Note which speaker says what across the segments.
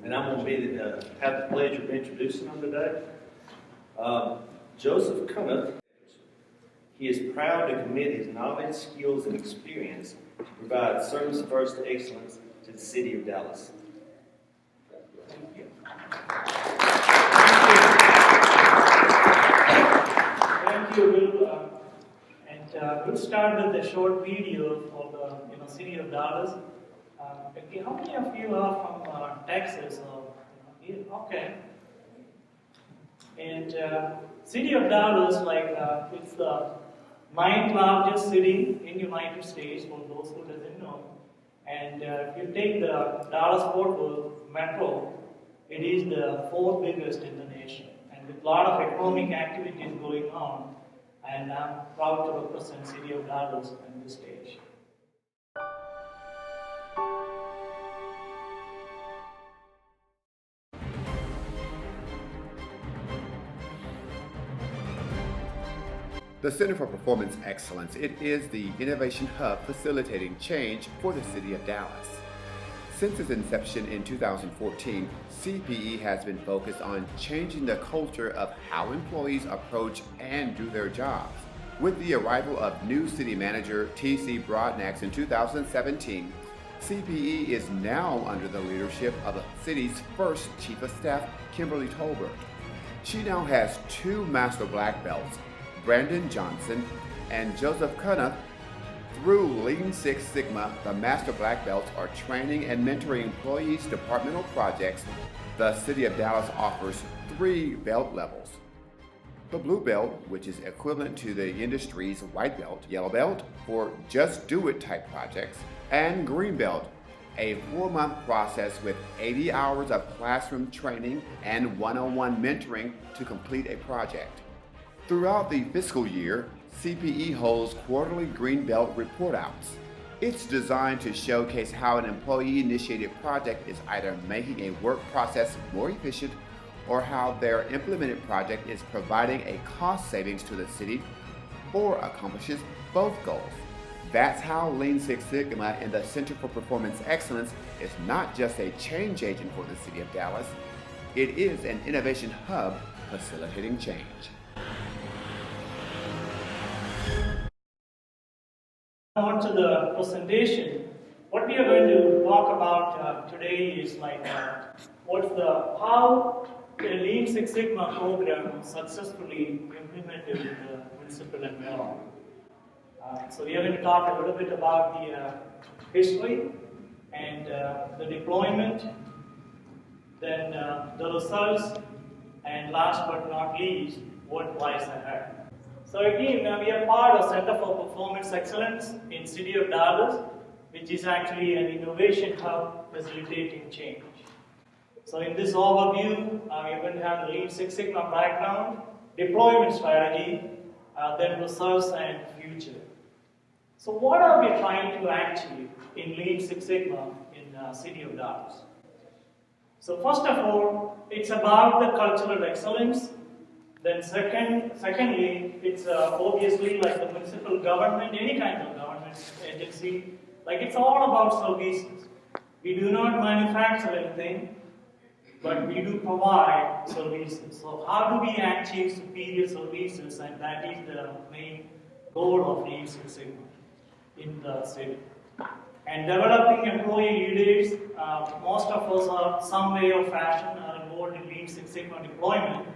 Speaker 1: and I'm going to have the pleasure of introducing them today. Joseph Kunnath. He is proud to commit his knowledge, skills, and experience to provide service-first excellence to the city of Dallas. Thank you.
Speaker 2: Thank you, Will. We'll start with a short video for the city of Dallas. How many of you are from Texas or here? Okay. And city of Dallas, it's the 9th largest city in the United States, for those who doesn't know. And if you take the Dallas-Fort Worth metro, it is the 4th biggest in the nation. And with a lot of economic activities going on, and I'm proud to represent city of Dallas on this stage.
Speaker 3: The Center for Performance Excellence, it is the innovation hub facilitating change for the city of Dallas. Since its inception in 2014, CPE has been focused on changing the culture of how employees approach and do their jobs. With the arrival of new city manager T.C. Broadnax in 2017, CPE is now under the leadership of the city's first Chief of Staff, Kimberly Tolbert. She now has 2 Master Black Belts, Brandon Johnson and Joseph Kunnath. Through Lean Six Sigma, the Master Black Belts are training and mentoring employees' departmental projects. The City of Dallas offers 3 belt levels. The Blue Belt, which is equivalent to the industry's White Belt, Yellow Belt for just do it type projects, and Green Belt, a 4-month process with 80 hours of classroom training and one-on-one mentoring to complete a project. Throughout the fiscal year, CPE holds quarterly Green Belt report outs. It's designed to showcase how an employee-initiated project is either making a work process more efficient or how their implemented project is providing a cost savings to the city or accomplishes both goals. That's how Lean Six Sigma and the Center for Performance Excellence is not just a change agent for the city of Dallas, it is an innovation hub facilitating change.
Speaker 2: On to the presentation. What we are going to talk about today is how the Lean Six Sigma program was successfully implemented in the municipal environment. So we are going to talk a little bit about the history and the deployment, then the results, and last but not least, what lies ahead. So again, we are part of Center for Performance Excellence in City of Dallas, which is actually an innovation hub facilitating change. So in this overview, we are going to have the Lean Six Sigma background, deployment strategy, then results and future. So what are we trying to achieve in Lean Six Sigma in City of Dallas? So first of all, it's about the cultural excellence. Then secondly, it's obviously like the municipal government, any kind of government agency, it's all about services. We do not manufacture anything, but we do provide services. So how do we achieve superior services? And that is the main goal of Lean Six Sigma in the city. And developing employee leaders, most of us are some way or fashion are involved in Lean Six Sigma deployment.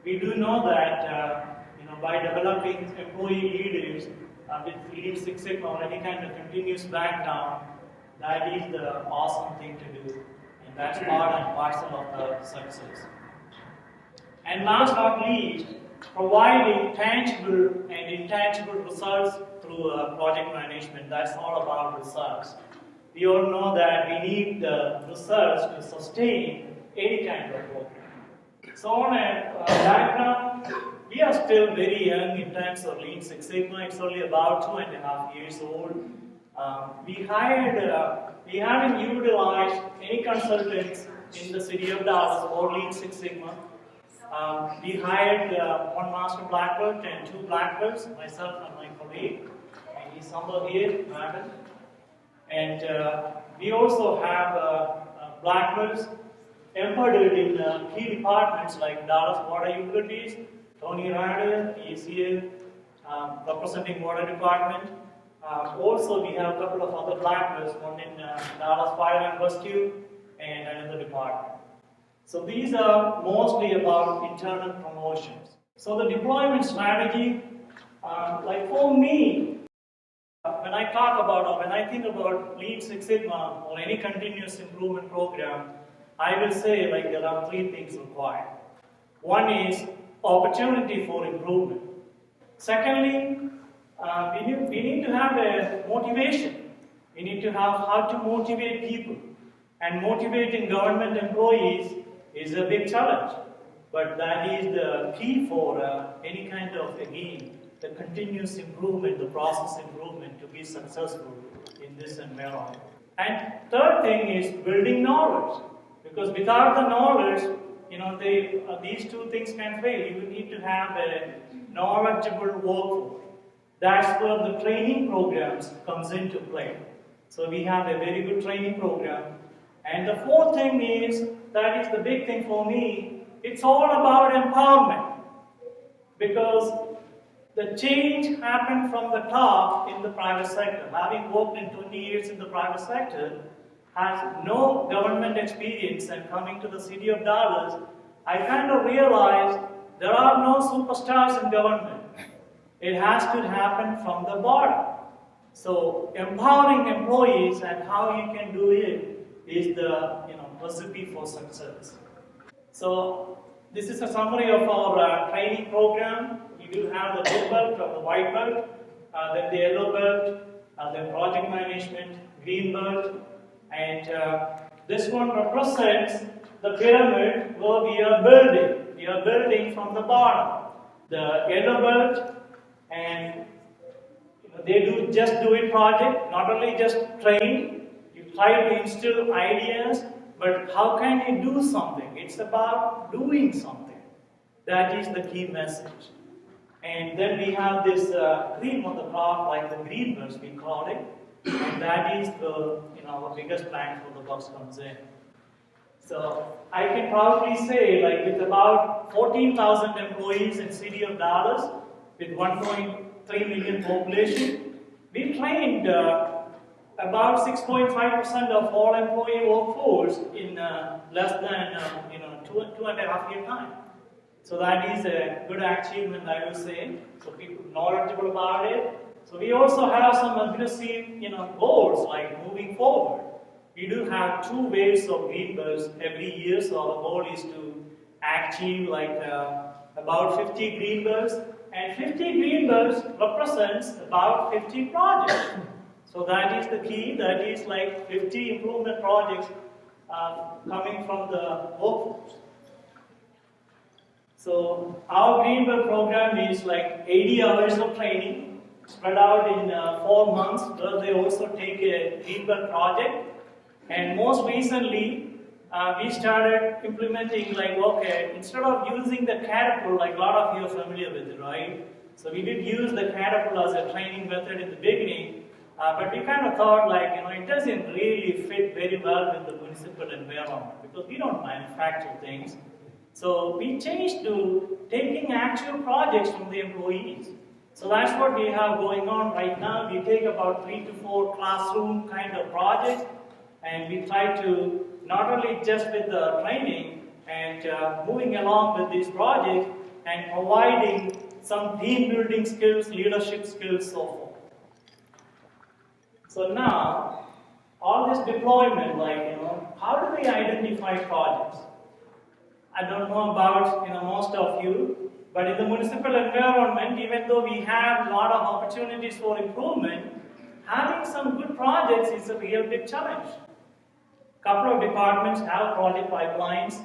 Speaker 2: We do know that by developing employee leaders with Lean Six Sigma or any kind of continuous background, that is the awesome thing to do. And that's part and parcel of the success. And last but not least, providing tangible and intangible results through project management. That's all about results. We all know that we need the results to sustain any kind of program. So on a background, we are still very young in terms of Lean Six Sigma. It's only about 2.5 years old. We haven't utilized any consultants in the city of Dallas for Lean Six Sigma. We hired 1 Master Black Belt and 2 Black Belts, myself and my colleague. And he's somewhere here, Brandon. And we also have Black Belts embedded in key departments like Dallas Water Utilities, Tony Ryder, ECA, representing Water Department. Also, we have a couple of other blacklists, one in Dallas Fire and Rescue and another department. So these are mostly about internal promotions. So the deployment strategy, like for me, when I talk about or when I think about Lean Six Sigma or any continuous improvement program, I will say like there are three things required. One is opportunity for improvement. Secondly, we need to have a motivation. We need to have how to motivate people. And motivating government employees is a big challenge. But that is the key for any kind of, again, the continuous improvement, the process improvement to be successful in this environment. And third thing is building knowledge. Because without the knowledge, these two things can fail. You need to have a knowledgeable workforce. That's where the training programs comes into play. So we have a very good training program. And the fourth thing is, that is the big thing for me, it's all about empowerment. Because the change happened from the top in the private sector. Having worked in 20 years in the private sector, has no government experience, and coming to the city of Dallas, I kind of realized there are no superstars in government. It has to happen from the bottom. So empowering employees and how you can do it is the recipe for success. So this is a summary of our training program. We will have the blue belt or the white belt, then the yellow belt, then project management, green belt, and this one represents the pyramid where we are building. We are building from the bottom. The yellow belt, and they do it project, not only just train. You try to instill ideas, but how can you do something? It's about doing something. That is the key message. And then we have this cream on the top, like the green belts we call it, and that is the our biggest bang for the bucks comes in. So I can proudly say, like with about 14,000 employees in city of Dallas, with 1.3 million population, we trained about 6.5% of all employee workforce in less than two and a half year time. So that is a good achievement, I will say. So people knowledgeable about it. So we also have some aggressive goals like moving forward. We do have 2 waves of green belts every year. So our goal is to achieve like about 50 green belts. And 50 green belts represents about 50 projects. So that is the key. That is like 50 improvement projects coming from the workforce. So our green belt program is like 80 hours of training spread out in 4 months, where they also take a green belt project. And most recently, we started implementing like, okay, instead of using the catapult, like a lot of you are familiar with it, right? So we did use the catapult as a training method in the beginning, but we kind of thought like, it doesn't really fit very well with the municipal environment because we don't manufacture things. So we changed to taking actual projects from the employees. So that's what we have going on right now. We take about 3 to 4 classroom kind of projects, and we try to not only just with the training and moving along with these projects and providing some team building skills, leadership skills, so forth. So now, all this deployment, like, how do we identify projects? I don't know about most of you, but in the municipal environment, even though we have a lot of opportunities for improvement, having some good projects is a real big challenge. Couple of departments have project pipelines,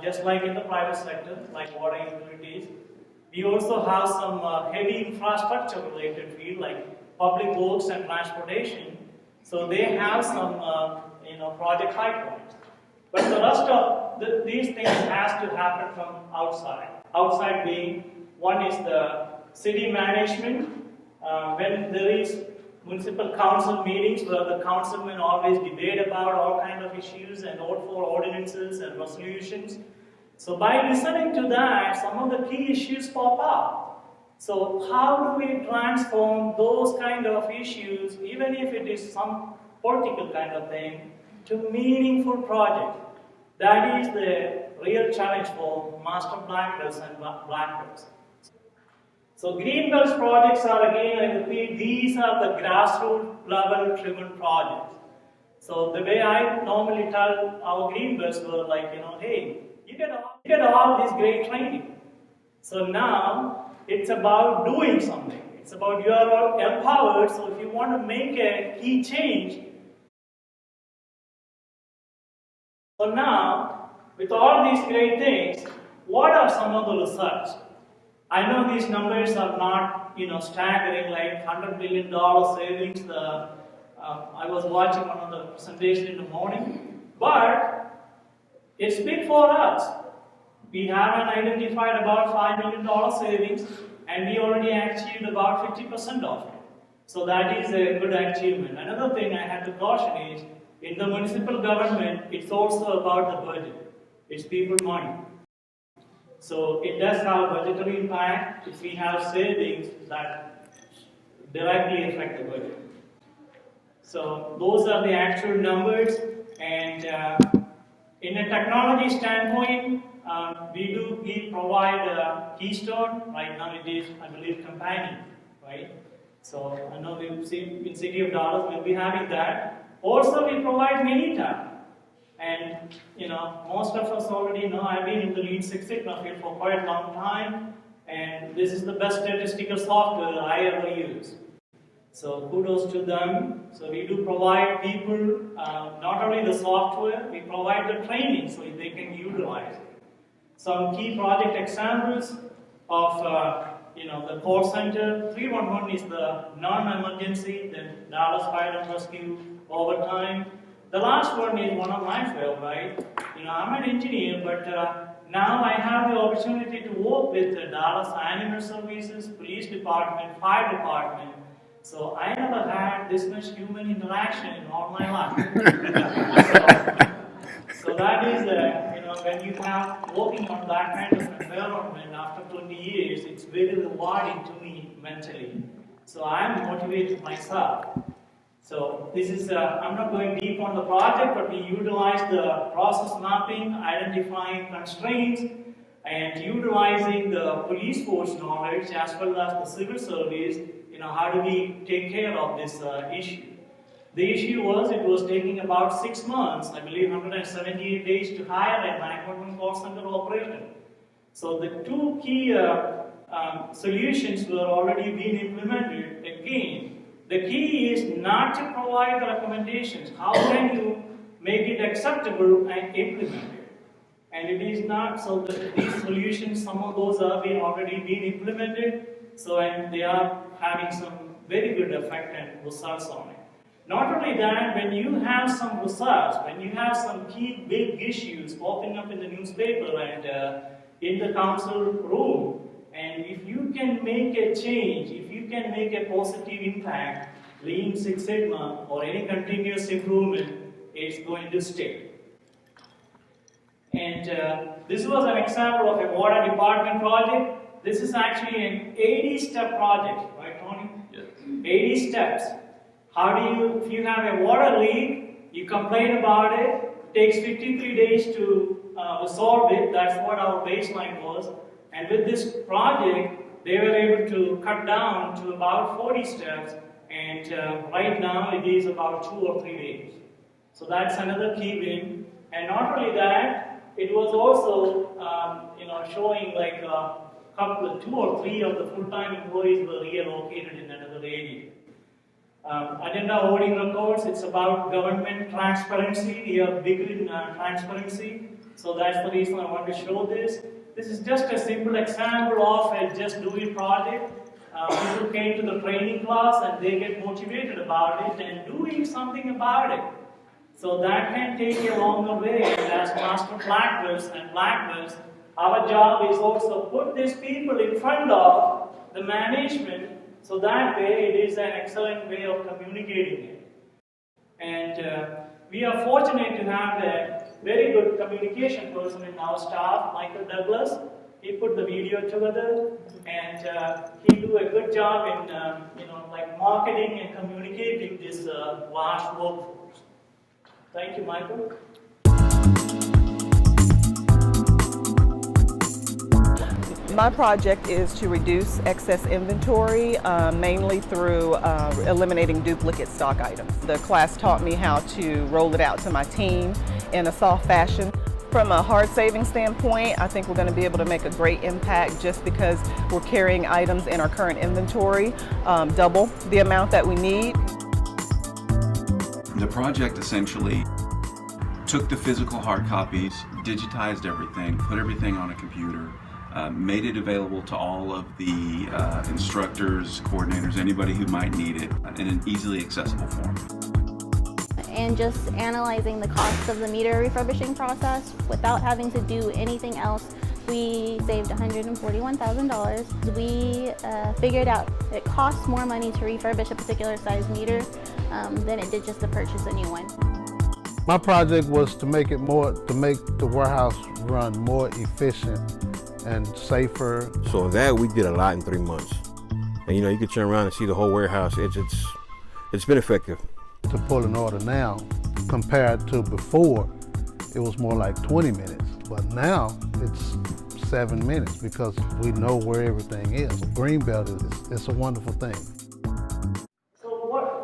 Speaker 2: just like in the private sector, like water utilities. We also have some heavy infrastructure related field, like public works and transportation. So they have some project pipelines. But the rest of these things has to happen from outside. Outside being, one is the city management. When there is municipal council meetings where the councilmen always debate about all kinds of issues and vote for ordinances and resolutions. So by listening to that, some of the key issues pop up. So how do we transform those kind of issues, even if it is some political kind of thing, to meaningful project? That is the real challenge for master black belts and black belts. So green belts projects are, again, I repeat, these are the grassroots level driven projects. So the way I normally tell our green belts were like, hey, you get all this great training. So now it's about doing something. It's about you are all empowered. So if you want to make a key change, so now with all these great things, what are some of the results? I know these numbers are not, staggering, like $100 million savings. I was watching one of the presentations in the morning, but it's big for us. We haven't identified about $5 million savings, and we already achieved about 50% of it. So that is a good achievement. Another thing I have to caution is, in the municipal government, it's also about the budget. It's people's money. So it does have budgetary impact if we have savings that directly affect the budget. So those are the actual numbers, and in a technology standpoint, we provide Keystone. Right now it is, I believe, Companion, right? So I know in City of Dallas we'll be having that. Also we provide Minita. And most of us already know I've been in the Lean Six Sigma field for quite a long time, and this is the best statistical software I ever use. So kudos to them. So we do provide people not only the software, we provide the training so they can utilize it. Some key project examples of the call center. 311 is the non-emergency, the Dallas Fire and Rescue overtime. The last one is one of my favorite. I'm an engineer, but now I have the opportunity to work with the Dallas Animal Services, Police Department, Fire Department. So I never had this much human interaction in all my life. so that is, when you have working on that kind of environment after 20 years, it's very rewarding to me mentally. So I'm motivated myself. So this is, I'm not going deep on the project, but we utilize the process mapping, identifying constraints, and utilizing the police force knowledge as well as the civil service, how do we take care of this issue. The issue was, it was taking about 6 months, I believe 178 days to hire a 911 call center operator. So the two key solutions were already being implemented. Again, the key is not to provide the recommendations. How can you make it acceptable and implement it? And it is not, so these solutions, some of those are already being implemented, so and they are having some very good effect and results on it. Not only that, when you have some results, when you have some key big issues popping up in the newspaper and in the council room, and if you can make a change, if you can make a positive impact, Lean Six Sigma or any continuous improvement is going to stay. And this was an example of a water department project. This is actually an 80-step project, right, Tony?
Speaker 1: Yes.
Speaker 2: 80 steps. How do you, if you have a water leak, you complain about it, it takes 53 days to resolve it. That's what our baseline was. And with this project, they were able to cut down to about 40 steps, and right now it is about 2 or 3 days. So that's another key win. And not only that, it was also showing like two or three of the full-time employees were relocated in another area. Agenda holding records, it's about government transparency. We are big in transparency, so that's the reason I want to show this. This is just a simple example of a just do it project. People came to the training class and they get motivated about it and doing something about it. So that can take a longer way. As master black belts and black belts, our job is also put these people in front of the management So that way, it is an excellent way of communicating it. And we are fortunate to have a very good communication person in our staff, Michael Douglas. He put the video together, and he do a good job in like marketing and communicating this vast workforce. Thank you, Michael.
Speaker 4: My project is to reduce excess inventory, mainly through eliminating duplicate stock items. The class taught me how to roll it out to my team in a soft fashion. From a hard saving standpoint, I think we're going to be able to make a great impact just because we're carrying items in our current inventory, double the amount that we need.
Speaker 5: The project essentially took the physical hard copies, digitized everything, put everything on a computer, made it available to all of the instructors, coordinators, anybody who might need it in an easily accessible form.
Speaker 6: And just analyzing the cost of the meter refurbishing process without having to do anything else, we saved $141,000. We figured out it costs more money to refurbish a particular size meter than it did just to purchase a new one.
Speaker 7: My project was to make the warehouse run more efficient and safer.
Speaker 8: So that we did a lot in 3 months. And you could turn around and see the whole warehouse. It's been effective.
Speaker 7: To pull an order now, compared to before, it was more like 20 minutes. But now it's 7 minutes because we know where everything is. Greenbelt it's a wonderful thing.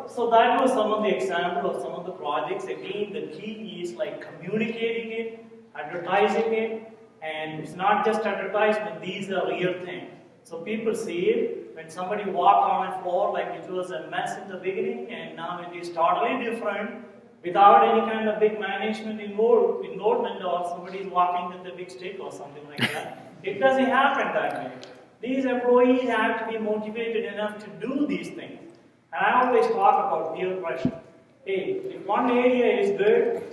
Speaker 2: So that was some of the examples of some of the projects. Again, the key is like communicating it, advertising it, and it's not just advertisement, these are real things. So people see it. When somebody walk on a floor, like it was a mess in the beginning, and now it is totally different without any kind of big management involvement, or somebody is walking with a big stick or something like that. It doesn't happen that way. These employees have to be motivated enough to do these things. And I always talk about peer pressure. Hey, if one area is good,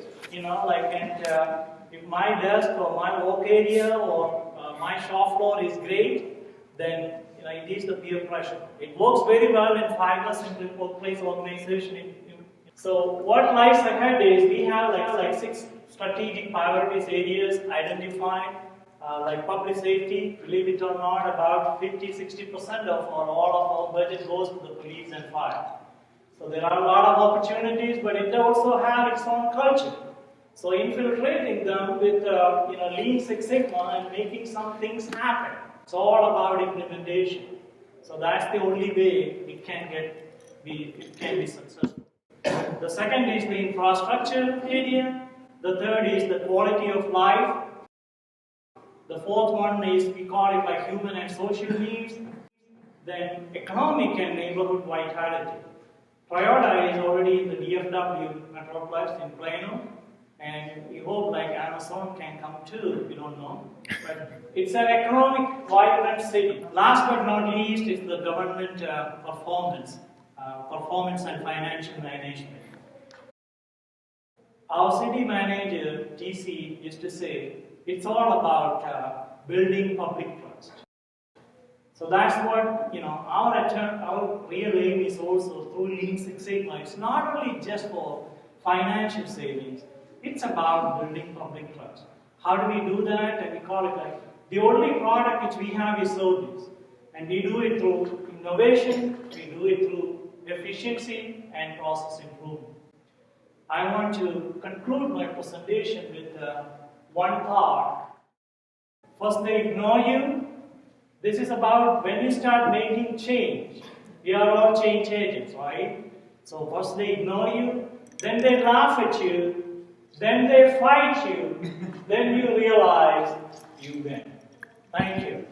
Speaker 2: if my desk or my work area or my shop floor is great, then it is the peer pressure. It works very well in fiber simple workplace organization. So what lies ahead is we have like 6 strategic priorities areas identified, like public safety. Believe it or not, about 50-60% of all of our budget goes to the police and fire. So there are a lot of opportunities, but it also has its own culture. So infiltrating them with Lean Six Sigma and making some things happen. It's all about implementation. So that's the only way it can be successful. The second is the infrastructure area. The third is the quality of life. The fourth one is, we call it like human and social needs. Then economic and neighborhood vitality. Toyota is already in the DFW Metroplex in Plano. And we hope like Amazon can come too, we don't know. But it's an economic, vibrant city. Last but not least is the government performance and financial management. Our city manager, TC, used to say, it's all about building public trust. So that's what, our real aim is also through Lean Six Sigma. It's not only just for financial savings, it's about building public trust. How do we do that? And we call it like, the only product which we have is service. And we do it through innovation, we do it through efficiency and process improvement. I want to conclude my presentation with one thought. First, they ignore you. This is about when you start making change. We are all change agents, right? So first they ignore you, then they laugh at you, then they fight you, then you realize you win. Thank you.